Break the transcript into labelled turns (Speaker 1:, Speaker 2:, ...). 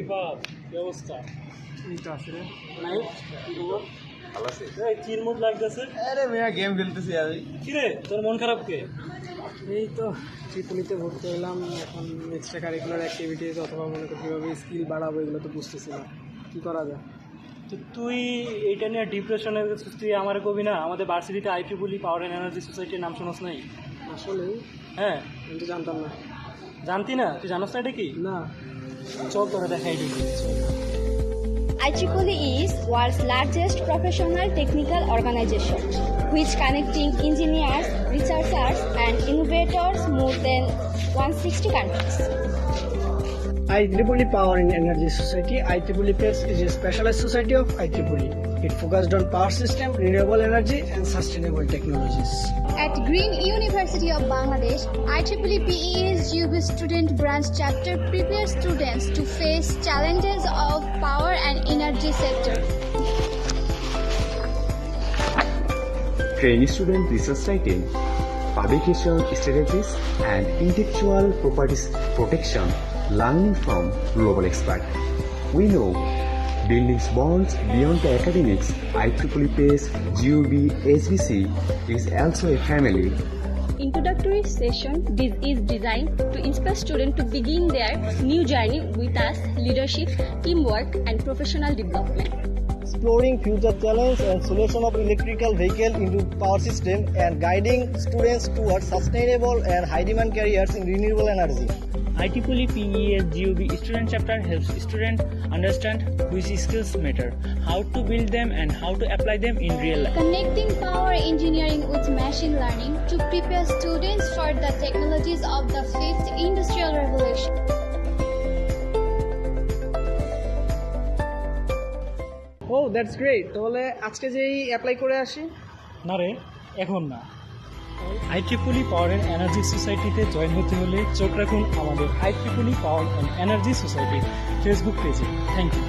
Speaker 1: রিফাত কি অবস্থা?
Speaker 2: এই তো আছে রে।
Speaker 1: নাই কি খবর?
Speaker 3: ভালো আছে?
Speaker 1: এই চিরমুট লাগতেছে।
Speaker 3: আরে মেয়া গেম খেলতেছি আমি।
Speaker 1: কি রে তোর মন খারাপ কে?
Speaker 2: এই তো ট্রিপলিতে ভর্তি হলাম, এখন এক্সট্রা কারিকুলার অ্যাক্টিভিটিস অথবা মনে করি কীভাবে স্কিল বাড়াবো এগুলো তো বুঝতেছি না, কী করা যায়।
Speaker 1: তো তুই এইটা নিয়ে ডিপ্রেশনে গেছিস, তুই আমার কবি না? আমাদের ভার্সিটিতে IEEE পাওয়ার অ্যান্ড এনার্জি সোসাইটির নাম শোনাস নাই?
Speaker 2: আসলে
Speaker 1: হ্যাঁ
Speaker 2: আমি তো জানতাম না।
Speaker 1: জানতি না? তুই জানাস না এটা কি?
Speaker 2: না,
Speaker 1: চল তোরা দেখাই দিবি।
Speaker 4: IEEE is world's largest professional technical organization, which connecting engineers, researchers, and innovators more than 160 countries.
Speaker 2: IEEE Power in Energy Society, IEEE PEPS is a specialized society of IEEE. It focused on power system, renewable energy, and sustainable technologies.
Speaker 4: At Green University of Bangladesh, IEEE PES UB Student Branch Chapter prepares students to face challenges of power and energy sector.
Speaker 5: Trainee Student Research Writing, Publication Strategies and Intellectual Properties Protection, learning from global experts. We know building bonds beyond the academics. IEEE PES GUB SBC is also a family.
Speaker 4: Introductory session is designed to inspire students to begin their new journey with us, leadership, teamwork, and professional development.
Speaker 2: Exploring future challenges and solution of electrical vehicle into power system and guiding students towards sustainable and high demand careers in renewable energy.
Speaker 1: IEEE PES GUB Student Chapter helps students understand which skills matter, how to build them, and how to apply them in real life.
Speaker 4: Connecting power engineering with machine learning to prepare students for the technologies of the fifth industrial revolution.
Speaker 2: Oh, that's great. তাহলে আজকে যেই apply করে আসি।
Speaker 1: না রে, এখন না। IEEE power and energy সোসাইটিতে জয়েন হতে হলে চোখ রাখুন আমাদের IEEE পাওয়ার অ্যান্ড এনার্জি সোসাইটির ফেসবুক পেজে। Thank you.